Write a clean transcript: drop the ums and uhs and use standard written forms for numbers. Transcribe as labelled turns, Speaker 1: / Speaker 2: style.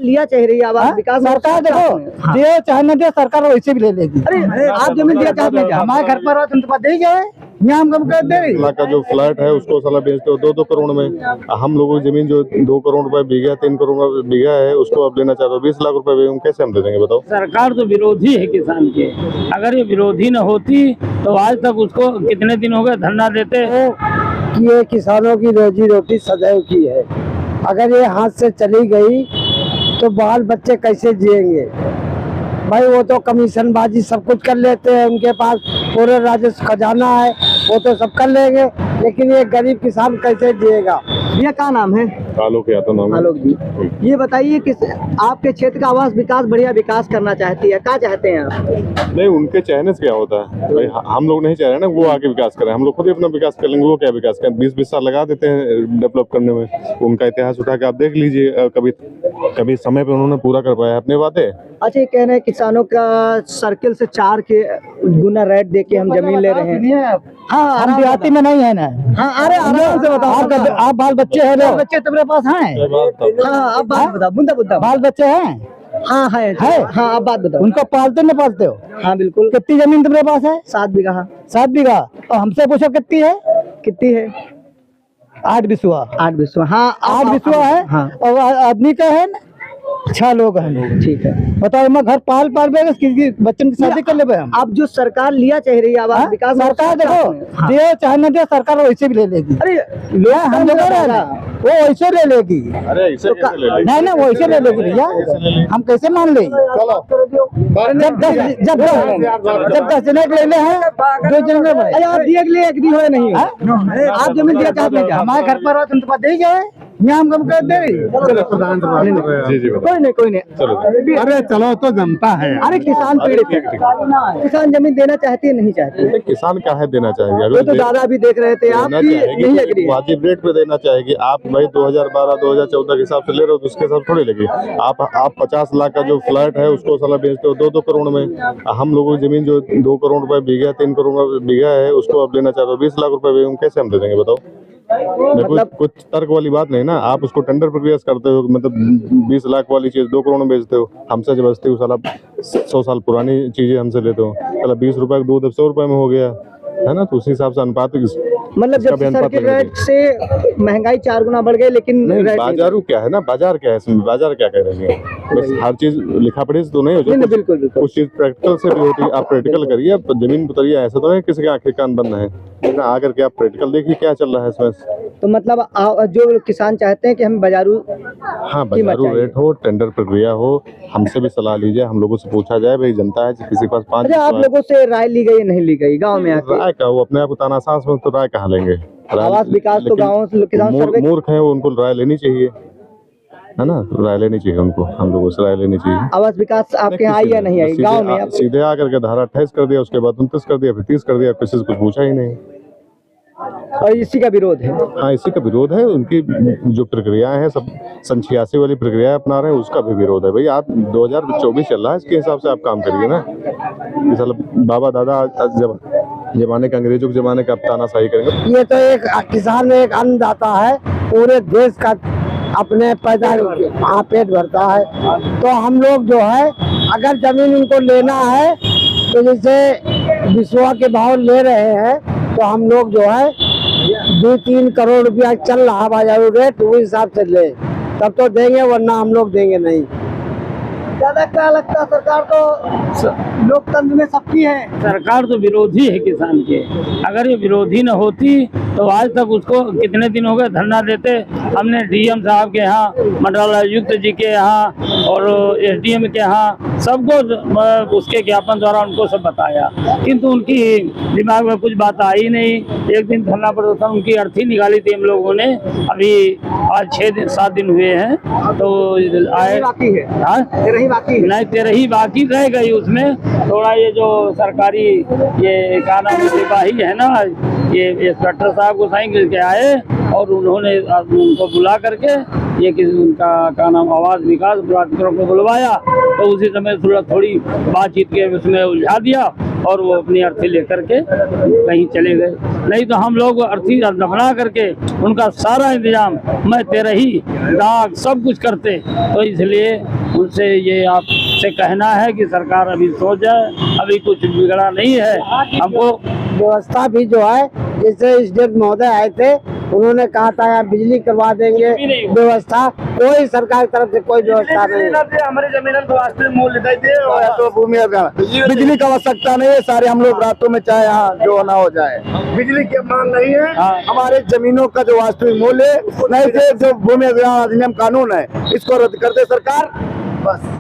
Speaker 1: लिया चाह रही है आवास विकास
Speaker 2: सरकार देखो दे चाहे न दे, सरकार वैसे भी ले लेगी।
Speaker 1: अरे आप जमीन दिया चाहते हैं क्या?
Speaker 2: हमारे घर पर तुम तो दे जाए, यहाँ हम कर दे रही।
Speaker 3: का जो फ्लैट है उसको साला बेचते हो 2-2 करोड़ में। हम लोगों की जमीन जो 2 करोड़ रुपए बीघा 3 करोड़ रुपए बीघा है उसको अब लेना चाहते हो 20 लाख रुपए हम कैसे हम दे देंगे बताओ।
Speaker 4: सरकार तो विरोधी है किसान के, अगर ये विरोधी न होती तो आज तक उसको कितने दिन हो गए धरना देते।
Speaker 2: कि ये किसानों की रोजी रोटी सदैव की है, अगर ये हाथ से चली गई तो बाल बच्चे कैसे जिएंगे भाई। वो तो कमीशनबाजी सब कुछ कर लेते हैं, उनके पास पूरे राजस्व खजाना है, वो तो सब कर लेंगे, लेकिन ये गरीब किसान कैसे जिएगा।
Speaker 1: ये क्या नाम है?
Speaker 3: आलोक यादव नाम है।
Speaker 1: आलोक जी, ये बताइए किस आपके क्षेत्र का आवास विकास बढ़िया विकास करना चाहती है, क्या चाहते हैं आप?
Speaker 3: नहीं, उनके चाहने से क्या होता है भाई, हम लोग नहीं चाह रहे ना वो आगे विकास करें, हम लोग खुद ही अपना विकास कर लेंगे। वो क्या विकास करें, 20-20 साल लगा देते हैं डेवलप करने में। उनका इतिहास उठा के आप देख लीजिए, कभी समय पे उन्होंने पूरा कर पाया अपने वादे।
Speaker 1: अच्छा, ये कह रहे हैं किसानों का सर्किल से 4 के गुना रेट दे के हम जमीन ले रहे हैं। हाँ,
Speaker 2: हम देहाती में नहीं है ना।
Speaker 1: हाँ, अरे आराम से बताओ।
Speaker 2: आप बाल बच्चे है, बच्चे तुम्हारे पास हैं?
Speaker 1: हाँ, आप बात बताओ, बुंदा
Speaker 2: बाल बच्चे हैं?
Speaker 1: हाँ है। हाँ, आप बात बताओ।
Speaker 2: उनको पालते न पालते हो?
Speaker 1: हाँ बिल्कुल।
Speaker 2: कितनी जमीन तुम्हारे पास है?
Speaker 1: 7 बीघा।
Speaker 2: 7 बीघा। और हमसे पूछो कितनी है?
Speaker 1: कितनी है?
Speaker 2: 8 बिस्वा।
Speaker 1: 8 बिस्वा। हाँ,
Speaker 2: 8 बिस्वा है।
Speaker 1: हाँ।
Speaker 2: और आदमी का है 6 लोग हैं।
Speaker 1: ठीक है,
Speaker 2: बताओ मैं घर पाल किसी बच्चन की शादी कर ले हम।
Speaker 1: अब जो सरकार लिया चाह रही है आवास विकास,
Speaker 2: सरकार देखो दे चाहे न दे, सरकार वैसे भी ले लेगी।
Speaker 1: अरे
Speaker 2: हम लोग वो वैसे ले लेगी।
Speaker 3: अरे ऐसे कैसे ले लेंगे?
Speaker 2: नहीं वो वैसे ले लेगी भैया, हम कैसे मान ले? जब 10 जने के लेने हैं 2 जने
Speaker 1: आप दिए के लिए एक दी हो नहीं, आप जमीन दिया चाहते हैं क्या?
Speaker 2: हमारे घर पर तुम तो दे जाए, यहाँ हम कर दे रही।
Speaker 3: जी
Speaker 1: कोई नहीं
Speaker 3: चलो।
Speaker 2: अरे चलो तो जनता है।
Speaker 1: अरे किसान पीड़ित है, किसान जमीन देना चाहती है नहीं चाहती?
Speaker 3: किसान क्या है देना चाहेंगे?
Speaker 1: वो तो दादा भी देख रहे थे, आप
Speaker 3: देना
Speaker 1: भी
Speaker 3: चाहेगी
Speaker 1: नहीं
Speaker 3: तो
Speaker 1: एग्री?
Speaker 3: वाजिब रेट पे देना चाहेगी। आप भाई 2012-2014 के हिसाब से ले रहे हो तो उसके हिसाब थोड़ी लगी। आप 50 लाख का जो फ्लैट है उसको साला बेचते हो 2-2 करोड़ में। हम लोगों की जमीन जो 2 करोड़ रुपए बीघा 3 करोड़ बीघा है उसको अब लेना चाहते हो 20 लाख रुपए हम कैसे हम दे देंगे बताओ। मतलब कुछ तर्क वाली बात नहीं ना। आप उसको टेंडर प्रक्रिया करते हो, मतलब 20 लाख वाली चीज 2 करोड़ में बेचते हो, हमसे जब बचते हो साला 100 साल पुरानी चीजें हमसे लेते हो, साला 20 रुपए का दूध 100 रुपए में हो गया है ना। तो उसी हिसाब से अनुपात,
Speaker 1: मतलब जब सर्किल रेट से महंगाई 4 गुना बढ़ गई, लेकिन
Speaker 3: बाजारू क्या है ना, बाजार क्या है इसमें, बाजार क्या कह रहे हैं? बस हर चीज लिखा पढ़ी से तो नहीं होती,
Speaker 1: बिल्कुल
Speaker 3: कुछ चीज प्रैक्टिकल से भी होती है। आप प्रैक्टिकल करिए, आप जमीन उतरिए, ऐसा तो नहीं किसी के आंखें कान बंद है ना। आकर के आप प्रैक्टिकल देखिए क्या चल रहा है इसमें।
Speaker 1: तो मतलब जो किसान चाहते हैं कि हम बाजारू,
Speaker 3: हाँ बाजारू रेट हो, टेंडर प्रक्रिया हो, हमसे भी सलाह लीजिए, हम लोगों से पूछा जाए भाई जनता है किसी के पास 5।
Speaker 1: आप लोगों से राय ली गई नहीं ली गई गाँव में आके?
Speaker 3: राय का वो अपने आप को तानाशाह में तो राय कहाँ लेंगे?
Speaker 1: आवास विकास तो गाँव किसान
Speaker 3: मूर्ख है वो, उनको राय लेनी चाहिए है ना, राय लेनी चाहिए उनको, हम लोगों से राय लेनी चाहिए।
Speaker 1: आवास विकास आपके यहाँ आई या नहीं आई गाँव में?
Speaker 3: सीधे आकर के धारा 28 कर दिया, उसके बाद 29 कर दिया, फिर 30 कर दिया, किसी से कुछ पूछा ही नहीं।
Speaker 1: और इसी का विरोध है?
Speaker 3: हाँ इसी का विरोध है। उनकी जो प्रक्रियाएं हैं सब 86 वाली प्रक्रिया अपना रहे हैं, उसका भी विरोध है। भाई आप 2024 चल रहा है, इसके हिसाब से आप काम करिए ना। बाबा दादा जब जमाने के, अंग्रेजों के जमाने का तानाशाही करेंगे।
Speaker 2: ये तो एक किसान एक अन्नदाता है, पूरे देश का अपने पैदा पेट भरता है। तो हम लोग जो है अगर जमीन उनको लेना है तो जैसे विश्वा के भाव ले रहे हैं तो हम लोग जो है 2-3 करोड़ रुपया चल रहा बाजारू रेट, वो हिसाब से ले तब तो देंगे, वरना हम लोग देंगे नहीं।
Speaker 1: ज्यादा क्या लगता है, सरकार तो लोकतंत्र में सबकी है।
Speaker 4: सरकार तो विरोधी है किसान के, अगर ये विरोधी न होती तो आज तक उसको कितने दिन हो गए धरना देते। हमने डीएम साहब के यहाँ, मंडलायुक्त जी के यहाँ और एसडीएम के यहाँ सबको उसके ज्ञापन द्वारा उनको सब बताया, किंतु उनकी दिमाग में कुछ बात आई नहीं। एक दिन धरना प्रदर्शन उनकी अर्थी निकाली थी हम लोगों ने, अभी आज 6-7 दिन हुए हैं तो आए
Speaker 1: बाकी है।
Speaker 4: हाँ
Speaker 1: बाकी
Speaker 4: नहीं, 13 बाकी रह गई। उसमें थोड़ा ये जो सरकारी ये क्या नाम सिपाही है ना, ये इंस्पेक्टर साहब को साइन करके आए और उन्होंने उनको बुला करके ये किसी उनका क्या नाम आवास विकास प्राधिकरण को बुलवाया, तो उसी समय थोड़ी बातचीत के उसमें उलझा दिया और वो अपनी अर्थी लेकर के कहीं चले गए। नहीं तो हम लोग अर्थी दफना करके उनका सारा इंतजाम मैं तेरा ही दाग सब कुछ करते। तो इसलिए उनसे ये आपसे कहना है कि सरकार अभी सोच जाए, अभी कुछ बिगड़ा नहीं है। हमको
Speaker 2: व्यवस्था भी जो है, जैसे इस डेट महोदय आए थे, उन्होंने कहा था यहाँ बिजली करवा देंगे, व्यवस्था कोई सरकार की तरफ से कोई व्यवस्था नहीं है।
Speaker 1: हमारे जमीन को वास्तविक मूल्य दे तो भूमि बिजली का आवश्यकता नहीं है। सारे हम लोग रातों में चाहे यहाँ जो होना हो जाए, बिजली की मांग नहीं है। हमारे जमीनों का जो वास्तविक मूल्य नहीं थे, जो भूमि अधिनियम कानून है इसको रद्द कर दे सरकार, बस।